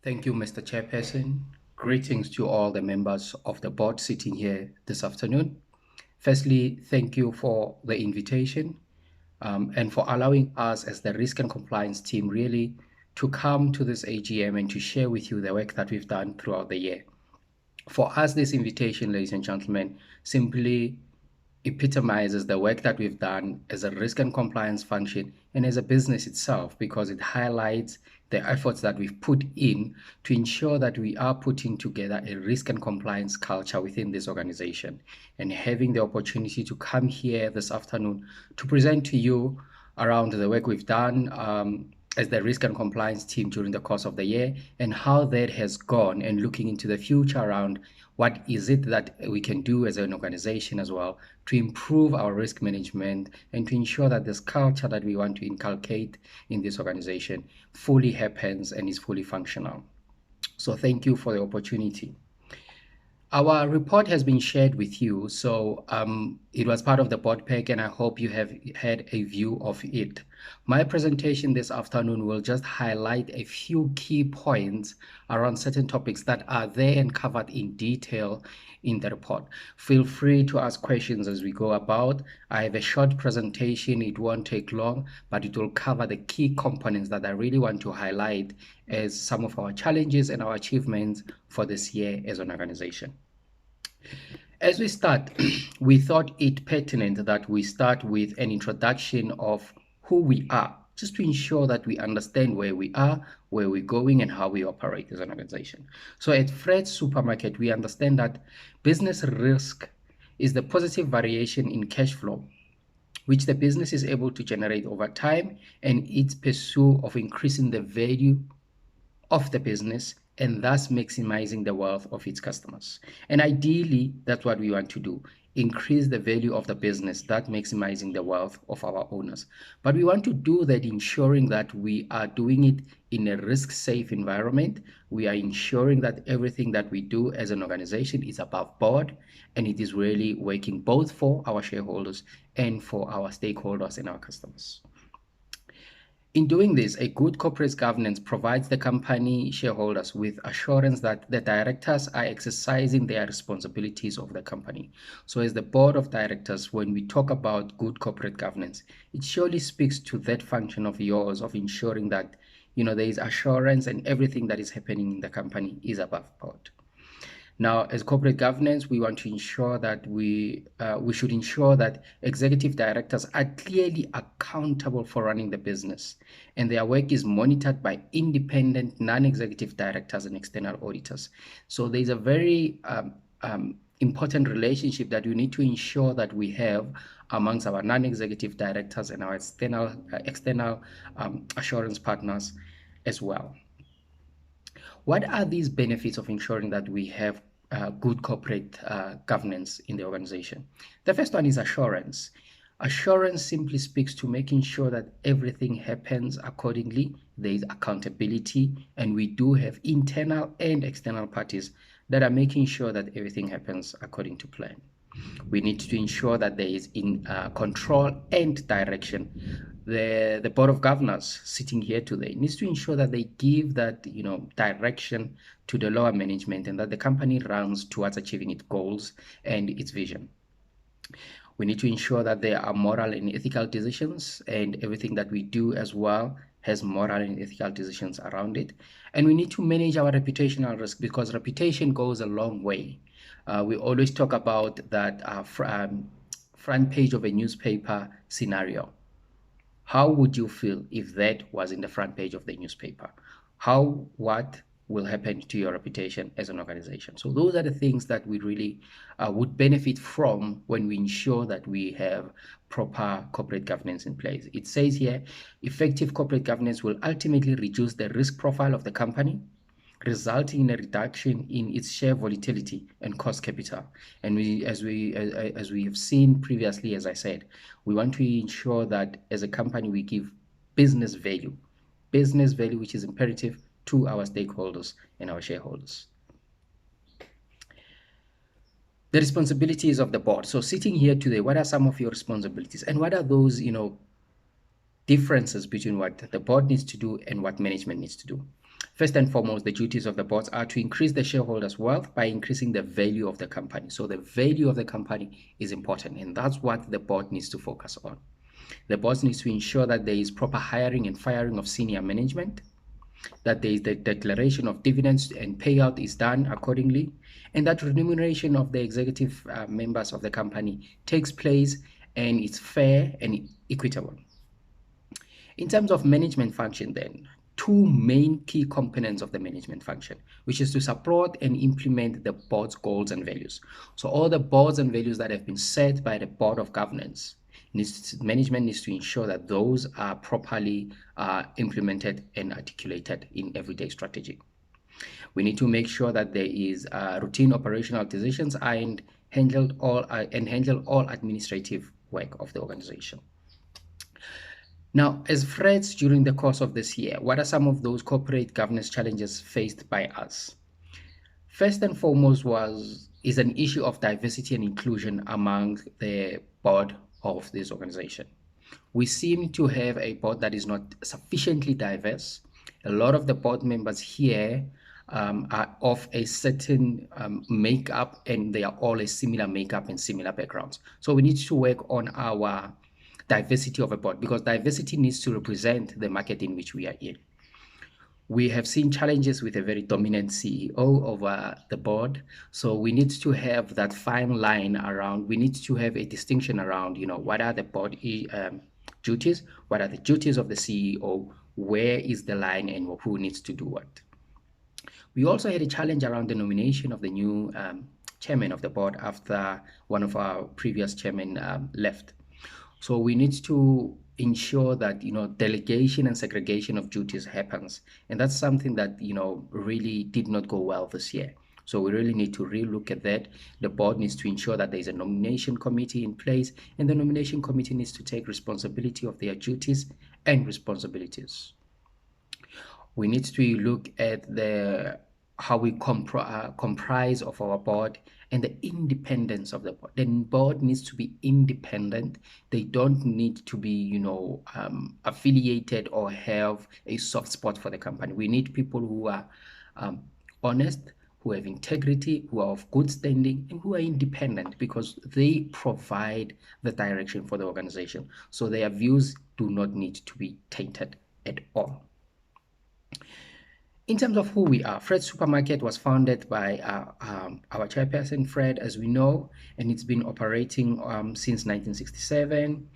Thank you, Mr. Chairperson. Greetings to all the members of the board sitting here this afternoon. Firstly, thank you for the invitation and for allowing us as the risk and compliance team really to come to this AGM and to share with you the work that we've done throughout the year. For us, this invitation, ladies and gentlemen, simply epitomizes the work that we've done as a risk and compliance function and as a business itself, because it highlights the efforts that we've put in to ensure that we are putting together a risk and compliance culture within this organization. And having the opportunity to come here this afternoon to present to you around the work we've done as the risk and compliance team during the course of the year and how that has gone, and looking into the future around what is it that we can do as an organization as well to improve our risk management and to ensure that this culture that we want to inculcate in this organization fully happens and is fully functional. So thank you for the opportunity. Our report has been shared with you, so it was part of the board pack, and I hope you have had a view of it. My presentation this afternoon will just highlight a few key points around certain topics that are there and covered in detail in the report. Feel free to ask questions as we go about. I have a short presentation, it won't take long, but it will cover the key components that I really want to highlight as some of our challenges and our achievements for this year as an organization. As we start, we thought it pertinent that we start with an introduction of who we are, just to ensure that we understand where we are, where we're going, and how we operate as an organization. So at Fred's Supermarket, we understand that business risk is the positive variation in cash flow which the business is able to generate over time, and its pursuit of increasing the value of the business and thus maximizing the wealth of its customers. And ideally, that's what we want to do. Increase the value of the business, that maximizing the wealth of our owners. But we want to do that ensuring that we are doing it in a risk-safe environment. We are ensuring that everything that we do as an organization is above board, and it is really working both for our shareholders and for our stakeholders and our customers. In doing this, a good corporate governance provides the company shareholders with assurance that the directors are exercising their responsibilities of the company. So as the board of directors, when we talk about good corporate governance, it surely speaks to that function of yours of ensuring that there is assurance and everything that is happening in the company is above board. Now, as corporate governance, we want to ensure that we should ensure that executive directors are clearly accountable for running the business, and their work is monitored by independent non-executive directors and external auditors. So there's a very important relationship that we need to ensure that we have amongst our non-executive directors and our external assurance partners as well. What are these benefits of ensuring that we have good corporate governance in the organization? The first one is assurance. Assurance simply speaks to making sure that everything happens accordingly. There is accountability, and we do have internal and external parties that are making sure that everything happens according to plan. We need to ensure that there is control and direction. The board of governors sitting here today needs to ensure that they give that direction to the lower management, and that the company runs towards achieving its goals and its vision. We need to ensure that there are moral and ethical decisions, and everything that we do as well has moral and ethical decisions around it. And we need to manage our reputational risk, because reputation goes a long way. We always talk about that front page of a newspaper scenario. How would you feel if that was in the front page of the newspaper? What will happen to your reputation as an organization? So those are the things that we really would benefit from when we ensure that we have proper corporate governance in place. It says here, effective corporate governance will ultimately reduce the risk profile of the company, resulting in a reduction in its share volatility and cost capital. And as we have seen previously, as I said, we want to ensure that as a company we give business value which is imperative to our stakeholders and our shareholders. The responsibilities of the board. So sitting here today, what are some of your responsibilities, and what are those differences between what the board needs to do and what management needs to do? First and foremost, the duties of the boards are to increase the shareholders' wealth by increasing the value of the company. So the value of the company is important, and that's what the board needs to focus on. The board needs to ensure that there is proper hiring and firing of senior management, that there is the declaration of dividends and payout is done accordingly, and that remuneration of the executive members of the company takes place and it's fair and equitable. In terms of management function then, two main key components of the management function, which is to support and implement the board's goals and values. So all the boards and values that have been set by the board of governance, management needs to ensure that those are properly implemented and articulated in everyday strategy. We need to make sure that there is routine operational decisions and handle all administrative work of the organization. Now, as Freds during the course of this year, what are some of those corporate governance challenges faced by us? First and foremost is an issue of diversity and inclusion among the board of this organization. We seem to have a board that is not sufficiently diverse. A lot of the board members here are of a certain makeup, and they are all a similar makeup and similar backgrounds. So we need to work on our diversity of a board, because diversity needs to represent the market in which we are in. We have seen challenges with a very dominant CEO over the board. So we need to have that fine line around, we need to have a distinction around, what are the board duties, what are the duties of the CEO, where is the line, and who needs to do what. We also had a challenge around the nomination of the new chairman of the board after one of our previous chairmen left. So we need to ensure that delegation and segregation of duties happens, and that's something that really did not go well this year. So we really need to relook at that. The board needs to ensure that there is a nomination committee in place, and the nomination committee needs to take responsibility of their duties and responsibilities. We need to look at how we comprise of our board and the independence of the board. The board needs to be independent. They don't need to be, affiliated or have a soft spot for the company. We need people who are honest, who have integrity, who are of good standing, and who are independent, because they provide the direction for the organization. So their views do not need to be tainted at all. In terms of who we are, Fred Supermarket was founded by our chairperson, Fred, as we know, and it's been operating since 1967.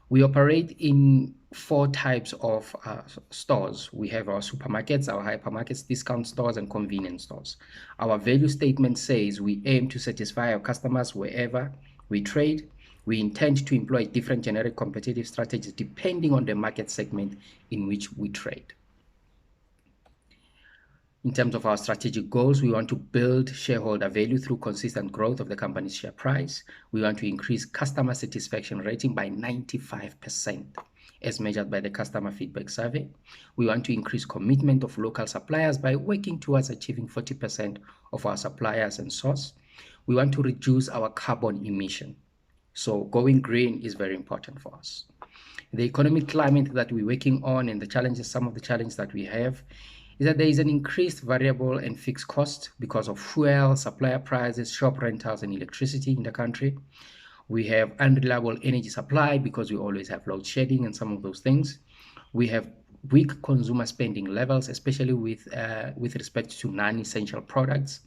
We operate in 4 types of stores. We have our supermarkets, our hypermarkets, discount stores, and convenience stores. Our value statement says we aim to satisfy our customers wherever we trade. We intend to employ different generic competitive strategies depending on the market segment in which we trade. In terms of our strategic goals, we want to build shareholder value through consistent growth of the company's share price. We want to increase customer satisfaction rating by 95%, as measured by the customer feedback survey. We want to increase commitment of local suppliers by working towards achieving 40% of our suppliers and source. We want to reduce our carbon emission. So going green is very important for us. The economic climate that we're working on and some of the challenges that we have is that there is an increased variable and fixed cost because of fuel, supplier prices, shop rentals, and electricity in the country. We have unreliable energy supply because we always have load shedding and some of those things. We have weak consumer spending levels, especially with respect to non-essential products.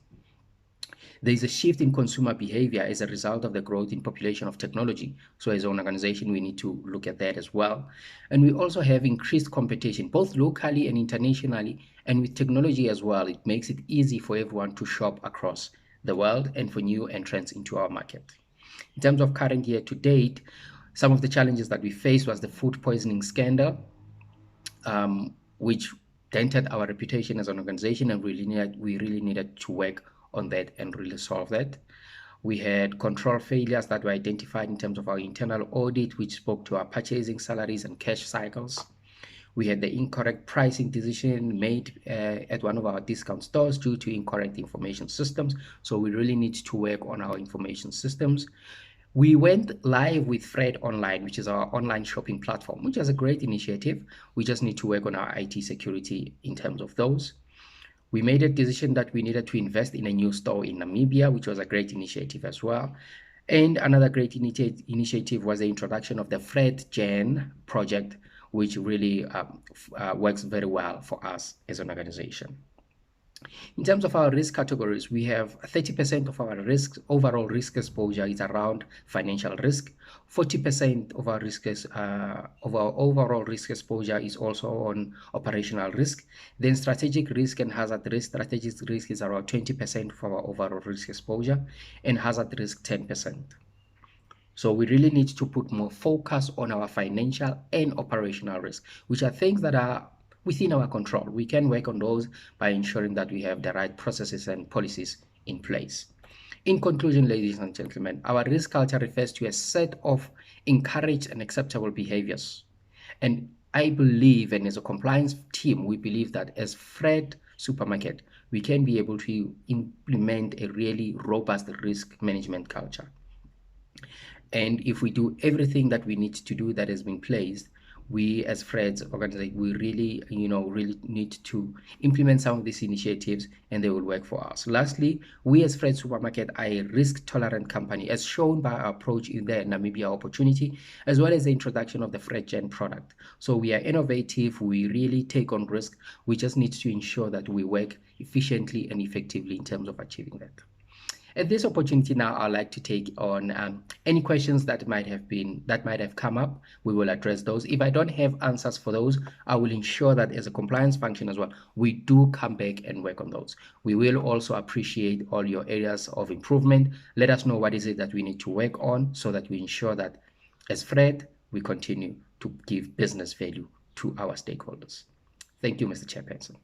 There is a shift in consumer behavior as a result of the growth in population of technology. So as an organization, we need to look at that as well. And we also have increased competition, both locally and internationally, and with technology as well. It makes it easy for everyone to shop across the world and for new entrants into our market. In terms of current year to date, some of the challenges that we faced was the food poisoning scandal, which dented our reputation as an organization, and we really needed to work on that and really solve that. We had control failures that were identified in terms of our internal audit, which spoke to our purchasing, salaries, and cash cycles. We had the incorrect pricing decision made at one of our discount stores due to incorrect information systems. So we really need to work on our information systems. We went live with Fred Online, which is our online shopping platform, which is a great initiative. We just need to work on our IT security in terms of those. We made a decision that we needed to invest in a new store in Namibia, which was a great initiative as well. And another great initiative was the introduction of the FredGen project, which really works very well for us as an organization. In terms of our risk categories, we have 30% of our risk, overall risk exposure is around financial risk. 40% of our of our overall risk exposure is also on operational risk. Then strategic risk and hazard risk. Strategic risk is around 20% of our overall risk exposure, and hazard risk 10%. So we really need to put more focus on our financial and operational risk, which are things that are within our control. We can work on those by ensuring that we have the right processes and policies in place. In conclusion, ladies and gentlemen, our risk culture refers to a set of encouraged and acceptable behaviors. And I believe, and as a compliance team, we believe that as Fred Supermarket, we can be able to implement a really robust risk management culture. And if we do everything that we need to do that has been placed, we as Fred's organization, we really, really need to implement some of these initiatives, and they will work for us. Lastly, we as Fred Supermarket are a risk-tolerant company, as shown by our approach in the Namibia opportunity, as well as the introduction of the FredGen product. So we are innovative, we really take on risk. We just need to ensure that we work efficiently and effectively in terms of achieving that. At this opportunity now, I'd like to take on any questions that might have come up. We will address those. If I don't have answers for those, I will ensure that as a compliance function as well, we do come back and work on those. We will also appreciate all your areas of improvement. Let us know what is it that we need to work on so that we ensure that as Fred, we continue to give business value to our stakeholders. Thank you, Mr. Chairperson.